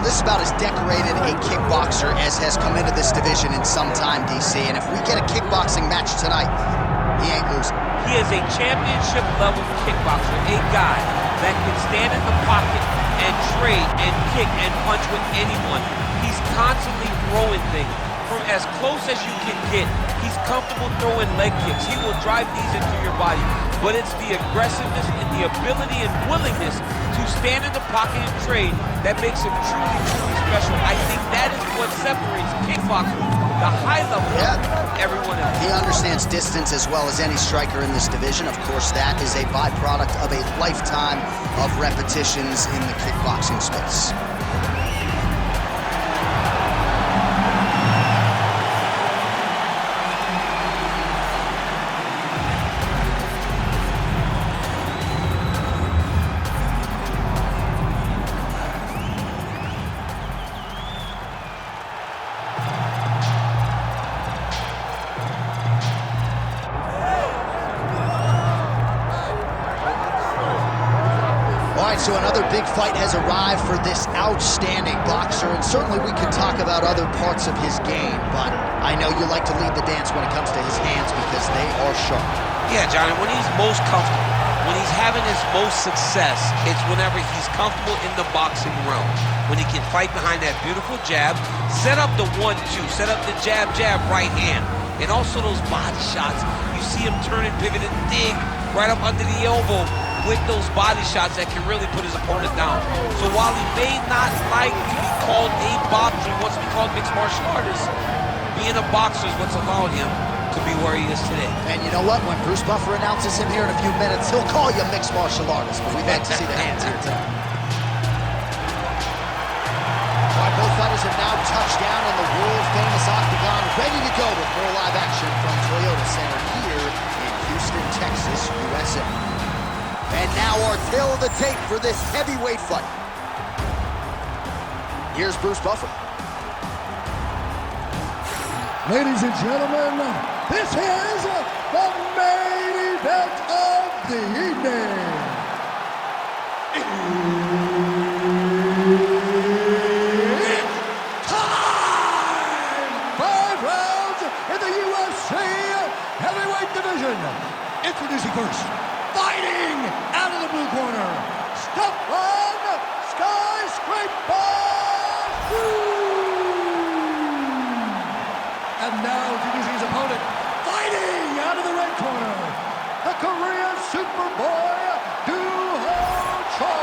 Well, this is about as decorated a kickboxer as has come into this division in some time, DC. And if we get a kickboxing match tonight, he ain't losing. He is a championship-level kickboxer, a guy that can stand in the pocket and trade and kick and punch with anyone. He's constantly throwing things from as close as you can get. He's comfortable throwing leg kicks. He will drive these into your body, but it's the aggressiveness and the ability and willingness to stand in the pocket and trade that makes him truly, truly special. I think that is what separates kickboxers, the high level, everyone else. He understands distance as well as any striker in this division. Of course, that is a byproduct of a lifetime of repetitions in the kickboxing space. So another big fight has arrived for this outstanding boxer, and certainly we can talk about other parts of his game, but I know you like to lead the dance when it comes to his hands because they are sharp. Yeah, Johnny, when he's most comfortable, when he's having his most success, it's whenever he's comfortable in the boxing realm. When he can fight behind that beautiful jab, set up the 1-2, set up the jab, right hand, and also those body shots. You see him turn and pivot and dig right up under the elbow with those body shots that can really put his opponent down. So while he may not like to be called a boxer, he wants to be called mixed martial artist, being a boxer is what's allowed him to be where he is today. And you know what? When Bruce Buffer announces him here in a few minutes, he'll call you mixed martial artist, but we'd like to see the hands here tonight. All right, both fighters have now touched down in the world-famous octagon, ready to go with more live action from Toyota Center here in Houston, Texas, USA. And now our tale of the tape for this heavyweight fight. Here's Bruce Buffer. Ladies and gentlemen, this is the main event of the evening. It's time! 5 rounds in the UFC heavyweight division. Introducing first, fighting out of the blue corner, Stefan Skyscraper! And now introducing his opponent, fighting out of the red corner, the Korean Superboy, Duho Choi!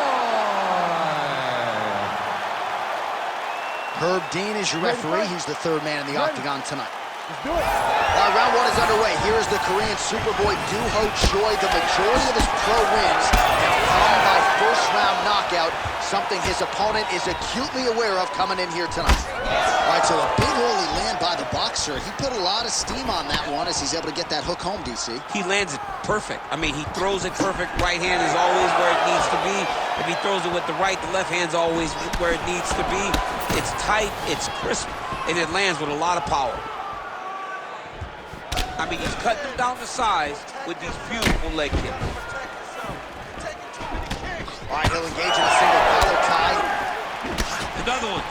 Herb Dean is your referee. He's the third man in the octagon tonight. Let's do it. All right, round 1 is underway. Here is the Korean Superboy, Duho Choi. The majority of his pro wins have come by first-round knockout, something his opponent is acutely aware of coming in here tonight. All right, so a big early land by the boxer. He put a lot of steam on that one as he's able to get that hook home, DC. He lands it perfect. I mean, he throws it perfect. Right hand is always where it needs to be. If he throws it with the right, the left hand's always where it needs to be. It's tight, it's crisp, and it lands with a lot of power. I mean, he's cutting them down to size with these beautiful leg kicks. All right, he'll engage in a single collar tie. Another one.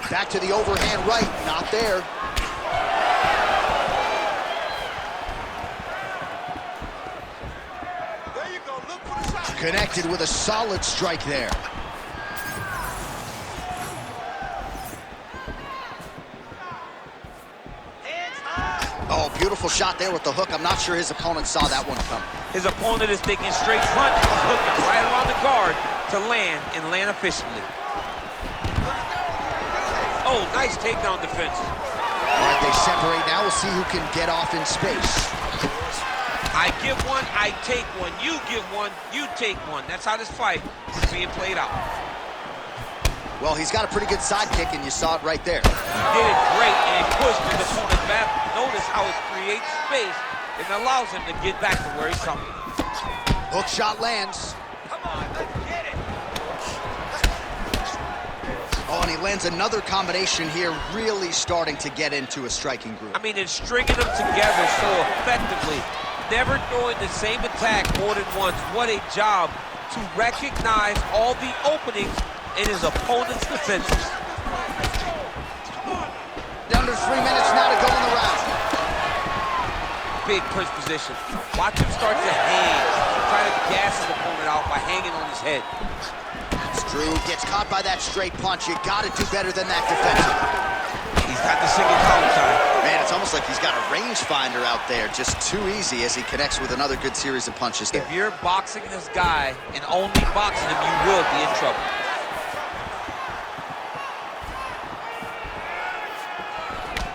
Back to the overhand right, not there. Connected with a solid strike there. Oh, beautiful shot there with the hook. I'm not sure his opponent saw that one coming. His opponent is thinking straight front. He's looking right around the guard to land and land efficiently. Oh, nice takedown defense. All right, they separate now. We'll see who can get off in space. I give one, I take one. You give one, you take one. That's how this fight is being played out. Well, he's got a pretty good sidekick, and you saw it right there. He did it great and pushed his opponent back. Notice how it creates space and allows him to get back to where he's coming. Hook shot lands. Come on, let's get it. Oh, Oh, and he lands another combination here, really starting to get into a striking groove. I mean, it's stringing them together so effectively. Never throwing the same attack more than once. What a job to recognize all the openings in his opponent's defenses. Under 3 minutes now to go in the round. Big clinch position. Watch him start to hang. Try to gas his opponent out by hanging on his head. Drew gets caught by that straight punch. You got to do better than that defensively. He's got the single collar tie. Man, it's almost like he's got a rangefinder out there. Just too easy as he connects with another good series of punches there. If you're boxing this guy and only boxing him, you will be in trouble.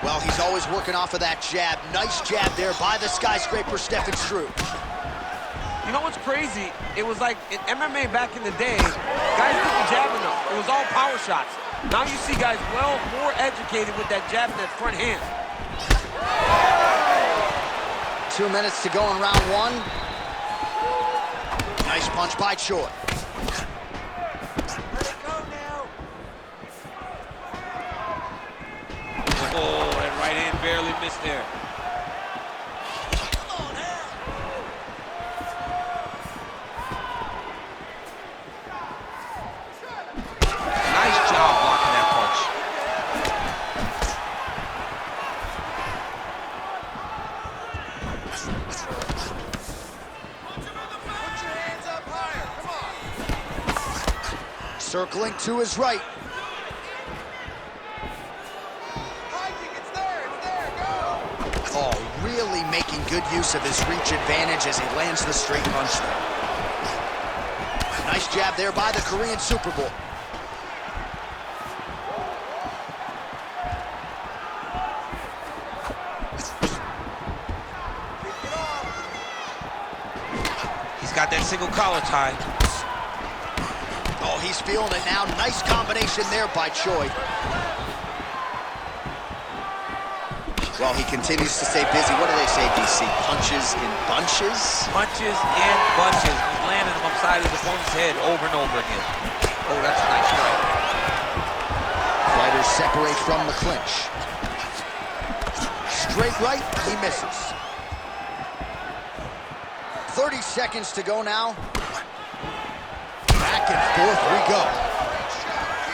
Well, he's always working off of that jab. Nice jab there by the skyscraper, Stefan Struve. You know what's crazy? It was like in MMA back in the day, guys didn't jab enough. It was all power shots. Now you see guys more educated with that jab and that front hand. 2 minutes to go in round one. Nice punch by Choi. Oh, that right hand barely missed there. Nice job blocking that punch. Circling to his right. Oh, really making good use of his reach advantage as he lands the straight punch there. Nice jab there by the Korean Superboy. He's got that single collar tie. Oh, he's feeling it now. Nice combination there by Choi. Well, he continues to stay busy. What do they say, DC? Punches in bunches? Punches in bunches. He's landing them upside his opponent's head over and over again. Oh, that's a nice strike. Fighters separate from the clinch. Straight right, he misses. 30 seconds to go now. Back and forth we go.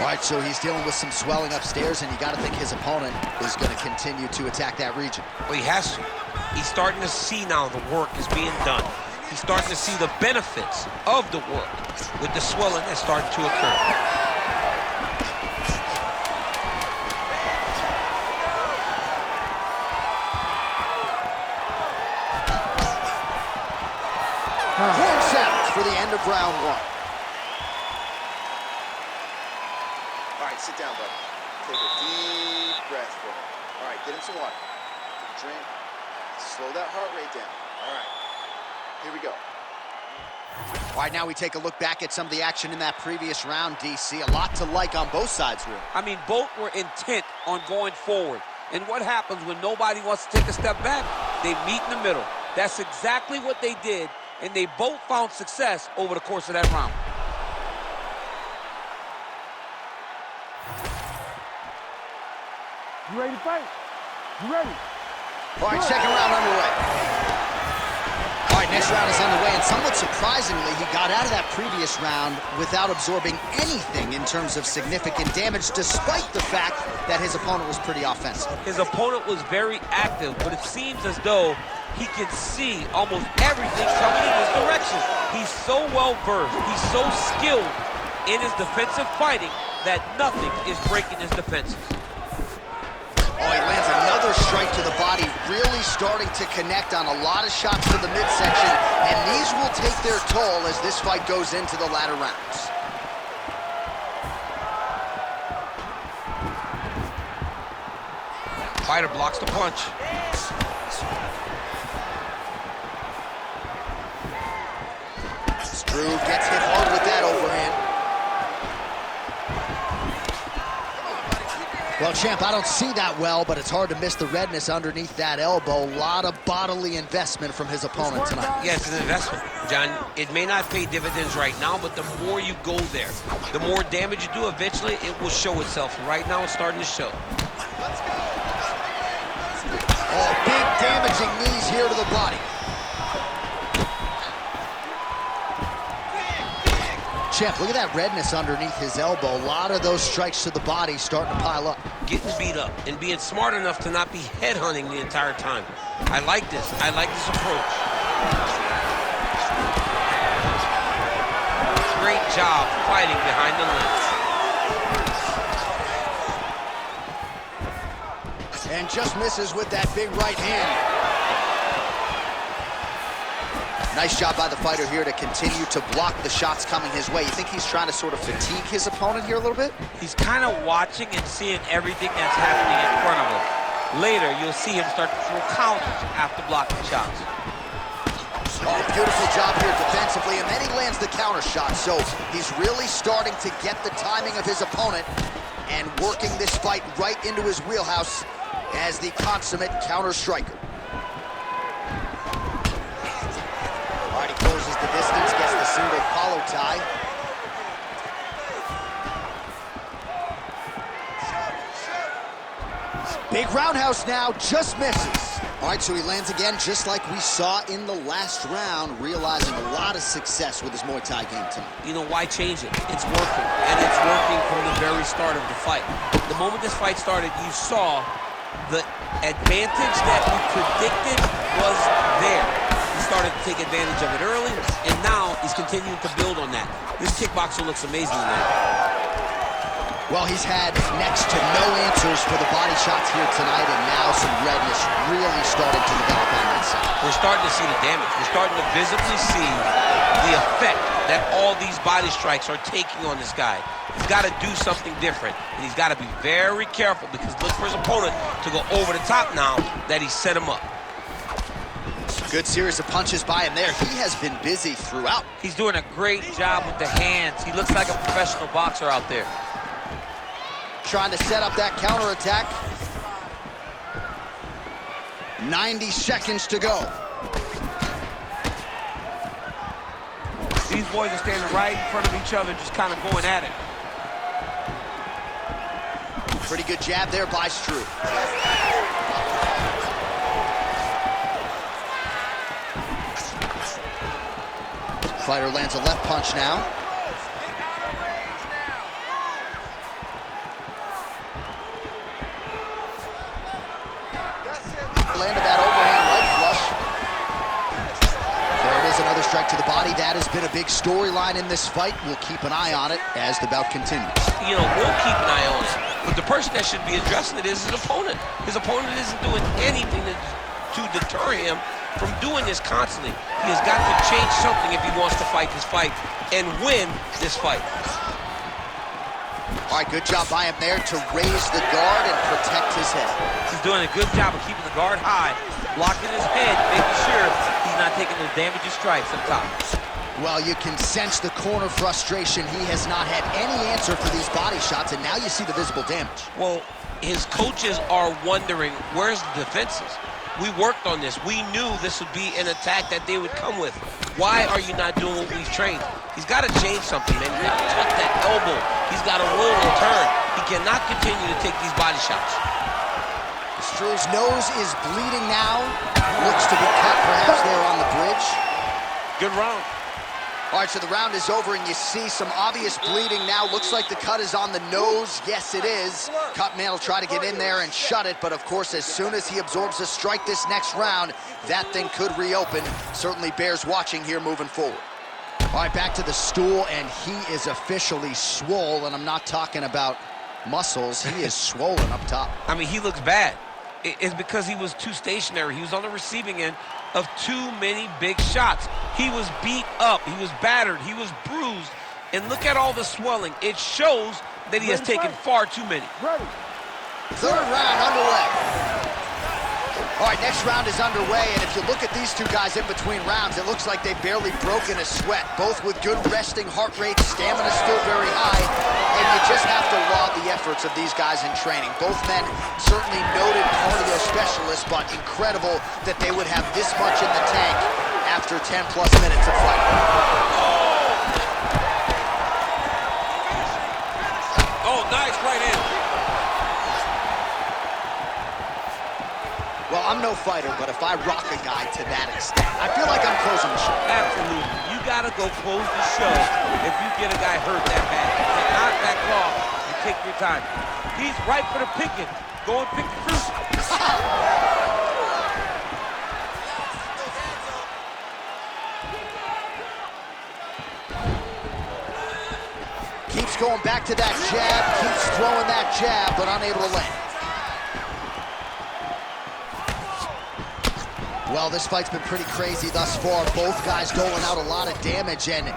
All right, so he's dealing with some swelling upstairs, and you got to think his opponent is going to continue to attack that region. Well, he has to. He's starting to see now the work is being done. He's starting to see the benefits of the work with the swelling that's starting to occur. Horn sounds for the end of round one. All right, sit down, buddy. Take a deep breath for him. All right, get him some water. Drink. Slow that heart rate down. All right, here we go. All right, now we take a look back at some of the action in that previous round, DC. A lot to like on both sides, really. I mean, both were intent on going forward. And what happens when nobody wants to take a step back? They meet in the middle. That's exactly what they did, and they both found success over the course of that round. You ready to fight? You ready? All right, second round underway. All right, next round is underway, and somewhat surprisingly, he got out of that previous round without absorbing anything in terms of significant damage, despite the fact that his opponent was pretty offensive. His opponent was very active, but it seems as though he can see almost everything coming in his direction. He's so well-versed, he's so skilled in his defensive fighting that nothing is breaking his defenses. Oh, he lands another strike to the body, really starting to connect on a lot of shots to the midsection, and these will take their toll as this fight goes into the latter rounds. Fighter blocks the punch. Struve gets hit hard with that overhand. Well, champ, I don't see that well, but it's hard to miss the redness underneath that elbow. A lot of bodily investment from his opponent tonight. Yeah, it's an investment, John. It may not pay dividends right now, but the more you go there, the more damage you do, eventually it will show itself. Right now, it's starting to show. Oh, big damaging knees here to the body. Champ, look at that redness underneath his elbow. A lot of those strikes to the body starting to pile up. Getting beat up and being smart enough to not be headhunting the entire time. I like this. I like this approach. Great job fighting behind the lens. And just misses with that big right hand. Nice job by the fighter here to continue to block the shots coming his way. You think he's trying to sort of fatigue his opponent here a little bit? He's kind of watching and seeing everything that's happening in front of him. Later, you'll see him start to throw counters after blocking shots. Oh, beautiful job here defensively, and then he lands the counter shot. So he's really starting to get the timing of his opponent and working this fight right into his wheelhouse as the consummate counter striker. Closes the distance, gets the single collar tie. Big roundhouse now, just misses. All right, so he lands again, just like we saw in the last round, realizing a lot of success with his Muay Thai game tonight. You know, why change it? It's working, and it's working from the very start of the fight. The moment this fight started, you saw the advantage that we predicted was there. Started to take advantage of it early, and now he's continuing to build on that. This kickboxer looks amazing tonight. Well, he's had next to no answers for the body shots here tonight, and now some redness really starting to develop on that side. We're starting to see the damage. We're starting to visibly see the effect that all these body strikes are taking on this guy. He's got to do something different, and he's got to be very careful because look for his opponent to go over the top now that he set him up. Good series of punches by him there. He has been busy throughout. He's doing a great job with the hands. He looks like a professional boxer out there. Trying to set up that counterattack. 90 seconds to go. These boys are standing right in front of each other, just kind of going at it. Pretty good jab there by Struve. Fighter lands a left punch now. Landed that overhand right flush. There it is, another strike to the body. That has been a big storyline in this fight. We'll keep an eye on it as the bout continues. You know, we'll keep an eye on it. But the person that should be addressing it is his opponent. His opponent isn't doing anything to deter him from doing this constantly. He has got to change something if he wants to fight this fight and win this fight. All right, good job by him there to raise the guard and protect his head. He's doing a good job of keeping the guard high, blocking his head, making sure he's not taking those damaging strikes up top. Well, you can sense the corner frustration. He has not had any answer for these body shots, and now you see the visible damage. Well, his coaches are wondering, where's the defenses? We worked on this. We knew this would be an attack that they would come with. Why are you not doing what we've trained? He's got to change something, man. He's got to tuck that elbow. He's got to roll and turn. He cannot continue to take these body shots. Struve's nose is bleeding now. Looks to be cut perhaps there on the bridge. Good round. All right, so the round is over, and you see some obvious bleeding now. Looks like the cut is on the nose. Yes, it is. Cutman will try to get in there and shut it, but of course, as soon as he absorbs a strike this next round, that thing could reopen. Certainly bears watching here moving forward. All right, back to the stool, and he is officially swole, and I'm not talking about muscles. He is swollen up top. I mean, he looks bad. It's because he was too stationary. He was on the receiving end of too many big shots. He was beat up. He was battered. He was bruised. And look at all the swelling. It shows that he has taken far too many. Third round underway. All right, next round is underway, and if you look at these two guys in between rounds, it looks like they've barely broken a sweat. Both with good resting heart rates, stamina still very high, and you just have to laud the efforts of these guys in training. Both men certainly noted cardio specialists, but incredible that they would have this much in the tank after 10-plus minutes of fighting. Oh, nice right in. Well, I'm no fighter, but if I rock a guy to that extent, I feel like I'm closing the show. Absolutely. You got to go close the show if you get a guy hurt that bad. You cannot back off. You take your time. He's ripe for the picking. Go and pick the fruit. Keeps going back to that jab, keeps throwing that jab, but unable to land. Well, this fight's been pretty crazy thus far. Both guys doling out a lot of damage, and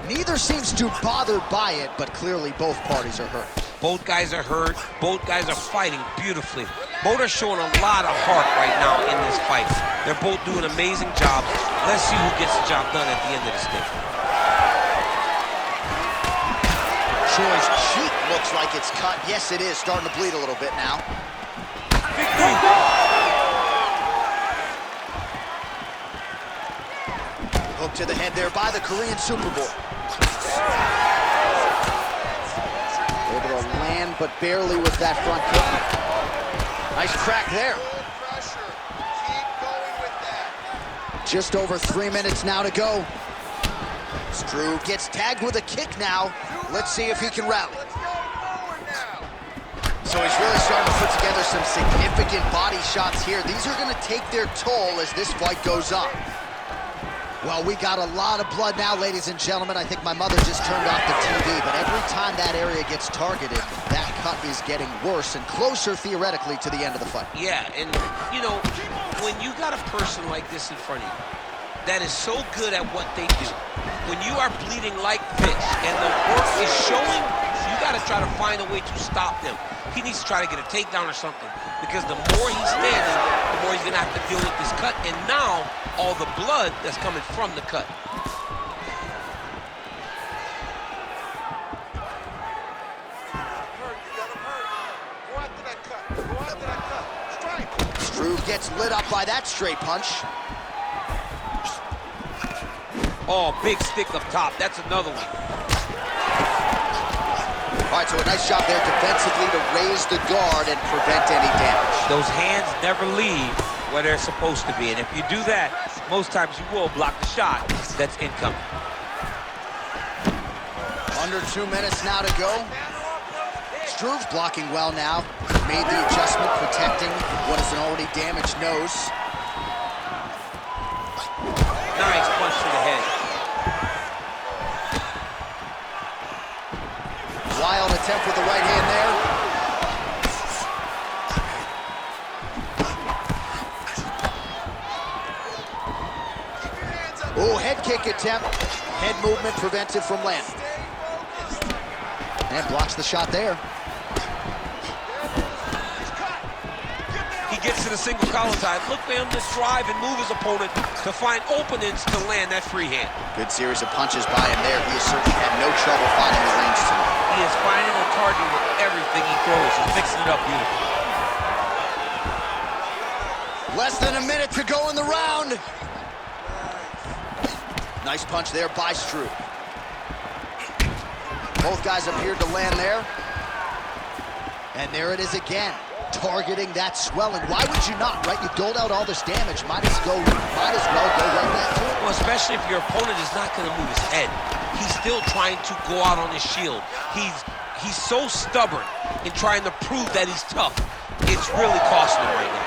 neither seems too bothered by it, but clearly both parties are hurt. Both guys are hurt. Both guys are fighting beautifully. Both are showing a lot of heart right now in this fight. They're both doing amazing jobs. Let's see who gets the job done at the end of this thing. Choi's cheek looks like it's cut. Yes, it is. Starting to bleed a little bit now. Victory! Hook to the head there by the Korean Superboy. Able to land, but barely with that front kick. Nice crack there. Keep going with that. Just over 3 minutes now to go. Struve gets tagged with a kick now. Let's see if he can rally. Let's go forward now. So he's really starting to put together some significant body shots here. These are going to take their toll as this fight goes on. Well, we got a lot of blood now, ladies and gentlemen. I think my mother just turned off the TV, but every time that area gets targeted, that cut is getting worse and closer, theoretically, to the end of the fight. Yeah, and, you know, when you got a person like this in front of you that is so good at what they do, when you are bleeding like this and the work is showing, you got to try to find a way to stop them. He needs to try to get a takedown or something, because the more he's standing, the more he's going to have to deal with this cut, and now all the blood that's coming from the cut. Struve gets lit up by that straight punch. Oh, big stick up top. That's another one. All right, so a nice job there defensively to raise the guard and prevent any damage. Those hands never leave where they're supposed to be, and if you do that, most times you will block the shot that's incoming. Under 2 minutes now to go. Struve's blocking well now. Made the adjustment, protecting what is an already damaged nose. Nice punch to the head. Wild attempt with the right hand there. Oh, head kick attempt. Head movement prevented from landing. And blocks the shot there. He gets to the single collar tie. Look for him to drive and move his opponent to find openings to land that free hand. Good series of punches by him there. He has certainly had no trouble finding the range tonight. He is finding a target with everything he throws. He's mixing it up beautifully. Less than a minute to go in the round. Nice punch there by Struve. Both guys appeared to land there. And there it is again, targeting that swelling. Why would you not, right? You doled out all this damage. Might as well go right back to it. Well, especially if your opponent is not going to move his head. He's still trying to go out on his shield. He's so stubborn in trying to prove that he's tough. It's really costing him right now.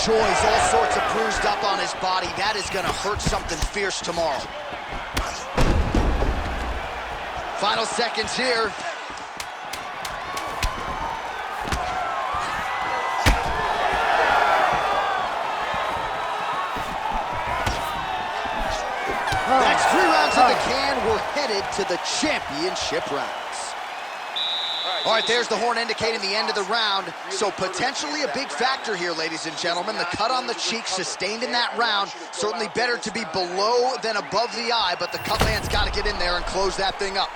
Choi's all sorts of bruised up on his body. That is going to hurt something fierce tomorrow. Final seconds here. That's 3 rounds the can. We're headed to the championship rounds. All right, there's the horn indicating the end of the round. So potentially a big factor here, ladies and gentlemen. The cut on the cheek sustained in that round. Certainly better to be below than above the eye, but the cut man's got to get in there and close that thing up.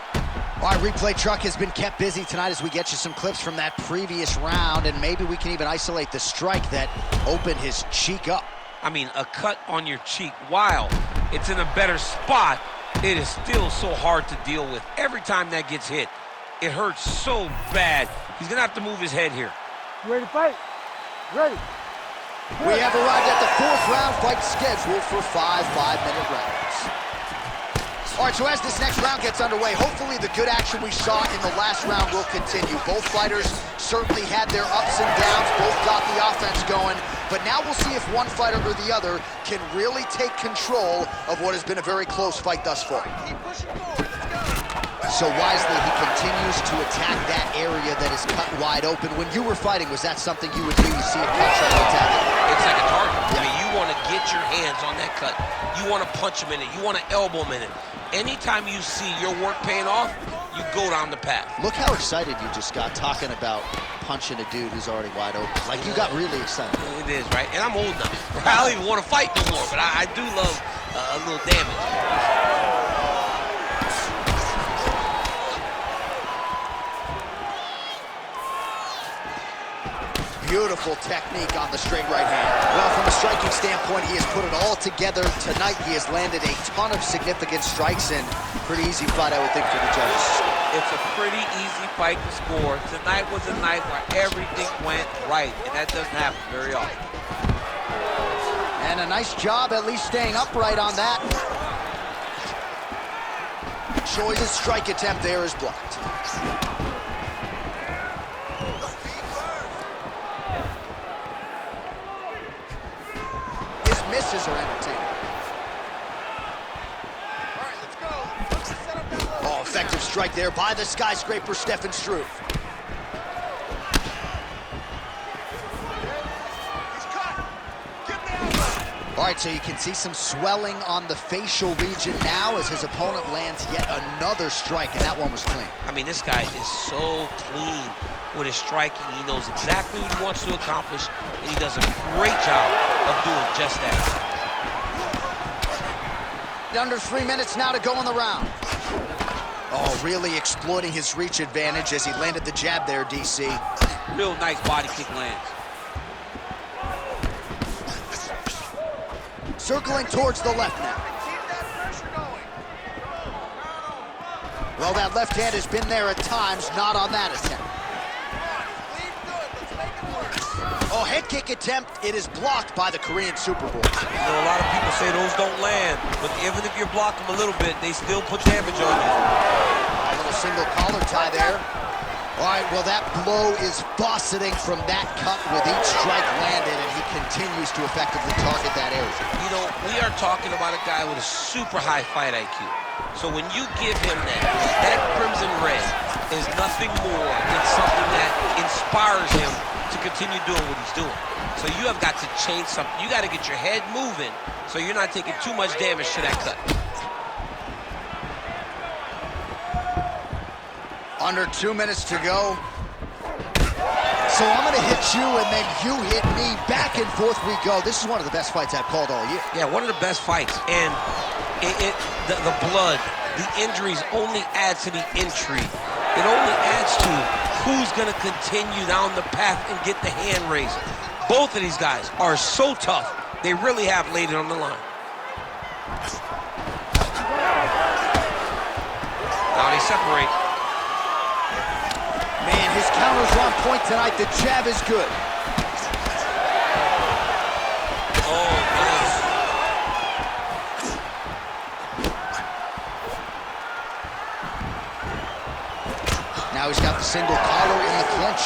All right, replay truck has been kept busy tonight as we get you some clips from that previous round, and maybe we can even isolate the strike that opened his cheek up. I mean, a cut on your cheek, while it's in a better spot, it is still so hard to deal with. Every time that gets hit, it hurts so bad. He's gonna have to move his head here. You ready to fight? Ready. We have arrived at the fourth round fight scheduled for 5 5-minute rounds. All right, so as this next round gets underway, hopefully the good action we saw in the last round will continue. Both fighters certainly had their ups and downs, both got the offense going, but now we'll see if one fighter or the other can really take control of what has been a very close fight thus far. Keep pushing forward. Let's go. So wisely, he continues to attack that area that is cut wide open. When you were fighting, was that something you would do? You see a cut, try to attack it? It's like a target. I mean, you want to get your hands on that cut. You want to punch him in it. You want to elbow him in it. Anytime you see your work paying off, you go down the path. Look how excited you just got talking about punching a dude who's already wide open. Like, you got really excited. It is, right? And I'm old now. I don't even want to fight no more, but I do love a little damage. Beautiful technique on the straight right hand. Well, from a striking standpoint, he has put it all together tonight. He has landed a ton of significant strikes, and pretty easy fight, I would think, for the judges. It's a pretty easy fight to score. Tonight was a night where everything went right, and that doesn't happen very often. And a nice job at least staying upright on that. Choi's strike attempt there is blocked. Misses are entertaining. All right, let's go. Let's set up that low. Oh, effective strike there by the skyscraper, Stefan Struve. He's cut. Give me elbow. All right, so you can see some swelling on the facial region now as his opponent lands yet another strike, and that one was clean. I mean, this guy is so clean with his striking. He knows exactly what he wants to accomplish, and he does a great job of doing just that. Under 3 minutes now to go in the round. Oh, really exploiting his reach advantage as he landed the jab there, DC. Real nice body kick lands. Circling towards the left now. Keep that pressure going. Well, that left hand has been there at times, not on that attempt. Lead good. Let's make it work. Oh, head kick attempt. It is blocked by the Korean Super Bowl. You know, a lot of people say those don't land, but even if you block them a little bit, they still put damage on you. A little single collar tie there. All right, well, that blow is fauceting from that cut with each strike landed, and he continues to effectively target that area. You know, we are talking about a guy with a super high fight IQ. So when you give him that crimson red is nothing more than something that inspires him to continue doing what he's doing. So you have got to change something. You got to get your head moving so you're not taking too much damage to that cut. Under 2 minutes to go. So I'm going to hit you, and then you hit me. Back and forth we go. This is one of the best fights I've called all year. Yeah, one of the best fights. And the blood, the injuries only add to the intrigue. It only adds to who's going to continue down the path and get the hand raised. Both of these guys are so tough. They really have laid it on the line. Now they separate. Man, his counters are on point tonight. The jab is good. Oh, nice. Now he's got the single collar in the clinch.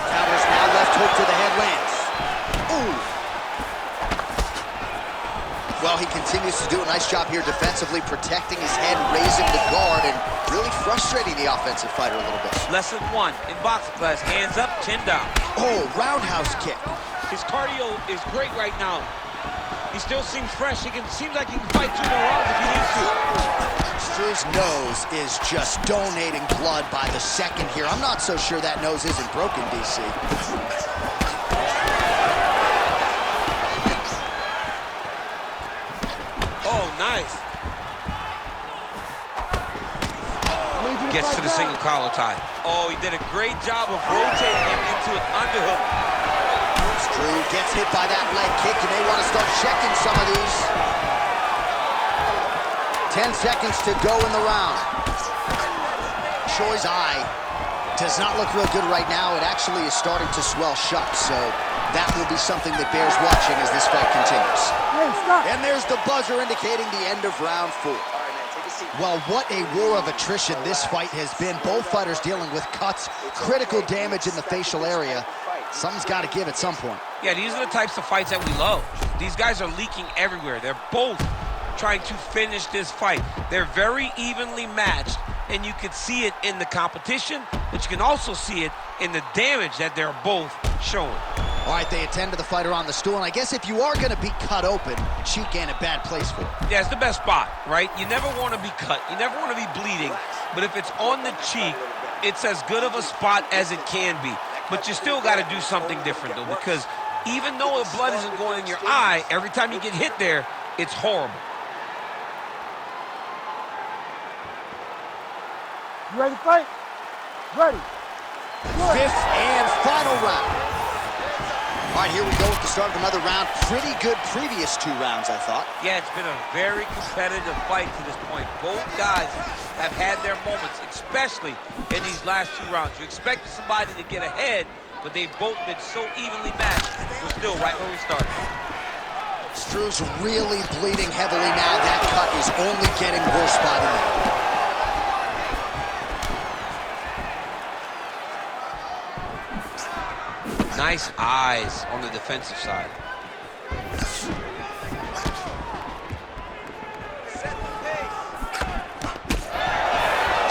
Counters now, left hook to the head lands. Ooh. Well, he continues to do a nice job here defensively, protecting his head, raising the guard, and really frustrating the offensive fighter a little bit. Lesson 1 in boxing class, hands up, chin down. Oh, roundhouse kick. His cardio is great right now. He still seems fresh. Seems like he can fight 2 more rounds if he needs to. Struve's nose is just donating blood by the second here. I'm not so sure that nose isn't broken, DC. Oh, nice. Gets to the single collar tie. Oh, he did a great job of rotating him into an underhook. Struve gets hit by that leg kick. You may want to start checking some of these. 10 seconds to go in the round. Choi's eye does not look real good right now. It actually is starting to swell shut, so that will be something that bears watching as this fight continues. Hey, stop. And there's the buzzer indicating the end of round 4. Well, what a war of attrition this fight has been. Both fighters dealing with cuts, critical damage in the facial area. Something's got to give at some point. Yeah, these are the types of fights that we love. These guys are leaking everywhere. They're both trying to finish this fight. They're very evenly matched, and you can see it in the competition, but you can also see it in the damage that they're both showing. All right, they attend to the fighter on the stool, and I guess if you are going to be cut open, the cheek ain't a bad place for it. Yeah, it's the best spot, right? You never want to be cut. You never want to be bleeding, but if it's on the cheek, it's as good of a spot as it can be. But you still got to do something different, though, because even though the blood isn't going in your eye, every time you get hit there, it's horrible. You ready to fight? Ready. Good. Fifth and final round. All right, here we go with the start of another round. Pretty good previous 2 rounds, I thought. Yeah, it's been a very competitive fight to this point. Both guys have had their moments, especially in these last 2 rounds. You expected somebody to get ahead, but they've both been so evenly matched. We're still right where we started. Struve's really bleeding heavily now. That cut is only getting worse by the minute. Nice eyes on the defensive side.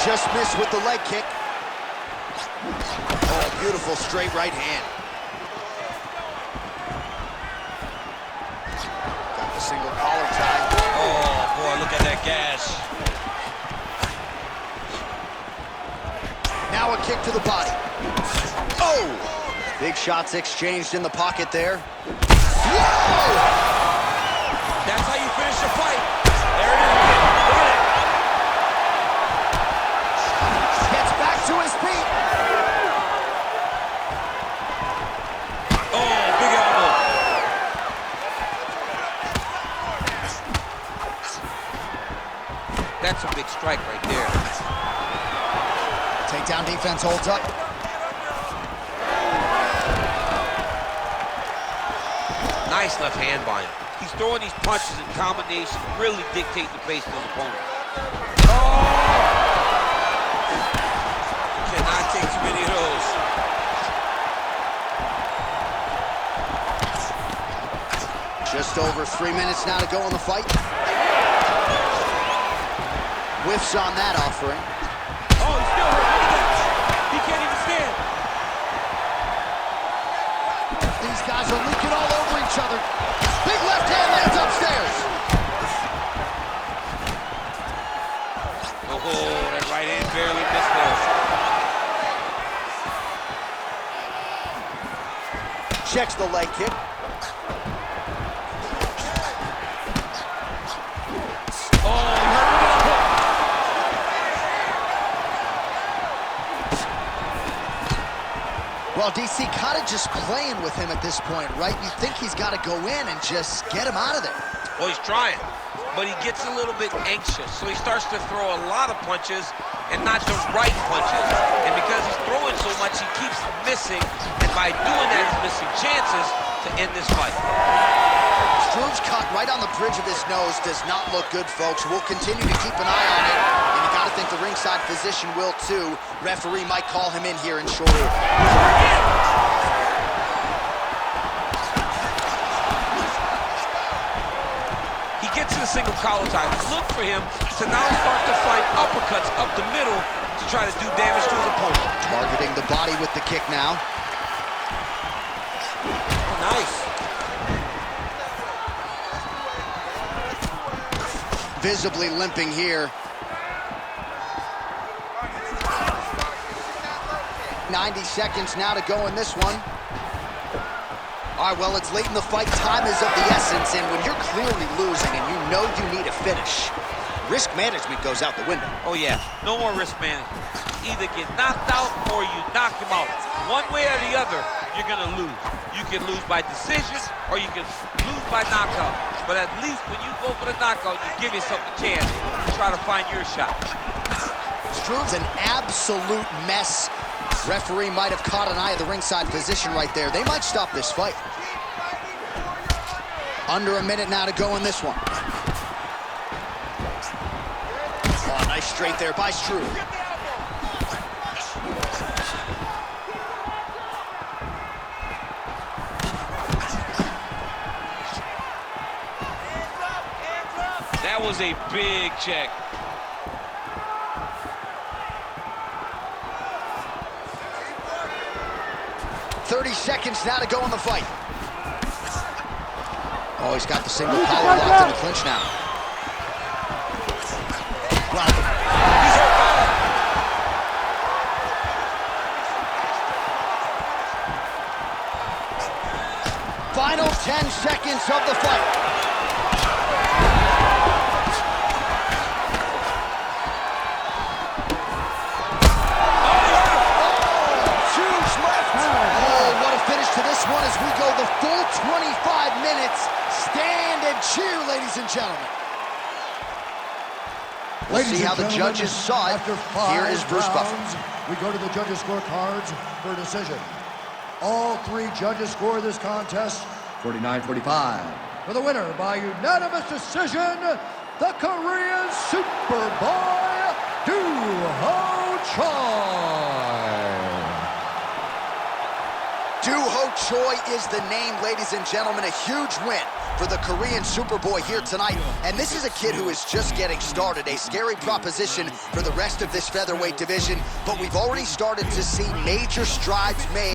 Just missed with the leg kick. Oh, beautiful straight right hand. Got the single collar tie. Oh, boy, look at that gash. Now a kick to the body. Oh! Big shots exchanged in the pocket there. Whoa! That's how you finish a fight. There it is. Look at it. Gets back to his feet. Oh, big elbow. That's a big strike right there. Takedown defense holds up. Nice left hand by him. He's throwing these punches in combination, really dictate the pace of his opponent. Oh! Cannot take too many of those. Just over 3 minutes now to go in the fight. Whiffs on that offering. Oh, he's still hurt. Look at that. He can't even stand. These guys are leaking all over each other. Big left hand lands upstairs. Oh, that right hand barely missed those. Checks the leg kick. Well, DC kind of just playing with him at this point, right? You think he's got to go in and just get him out of there. Well, he's trying, but he gets a little bit anxious, so he starts to throw a lot of punches and not the right punches. And because he's throwing so much, he keeps missing, and by doing that, he's missing chances to end this fight. Struve's cut right on the bridge of his nose does not look good, folks. We'll continue to keep an eye on it, and you got to think the ringside physician will too. Referee might call him in here in short order. He gets to the single collar tie. Look for him to now start to find uppercuts up the middle to try to do damage to his opponent. Targeting the body with the kick now. Oh, nice. Visibly limping here. 90 seconds now to go in this one. All right, well, it's late in the fight. Time is of the essence, and when you're clearly losing and you know you need a finish, risk management goes out the window. Oh, yeah. No more risk management. Either get knocked out or you knock him out. One way or the other, you're going to lose. You can lose by decision or you can lose by knockout. But at least when you go for the knockout, you give yourself a chance to try to find your shot. Struve's an absolute mess. Referee might have caught an eye of the ringside physician right there. They might stop this fight. Under a minute now to go in this one. Oh, nice straight there by Struve. That was a big check. .30 seconds now to go in the fight. Oh, he's got the single collar locked in the clinch now. Wow. Final 10 seconds of the fight. This one as we go the full 25 minutes. Stand and cheer, ladies and gentlemen. We'll see how the judges saw it. Here is Bruce Buffer. We go to the judges' scorecards for a decision. All three judges score this contest 49-45. For the winner by unanimous decision, the Korean Superboy, Do-Ho Choi. Do-Ho Choi is the name, ladies and gentlemen. A huge win for the Korean Superboy here tonight. And this is a kid who is just getting started. A scary proposition for the rest of this featherweight division. But we've already started to see major strides made.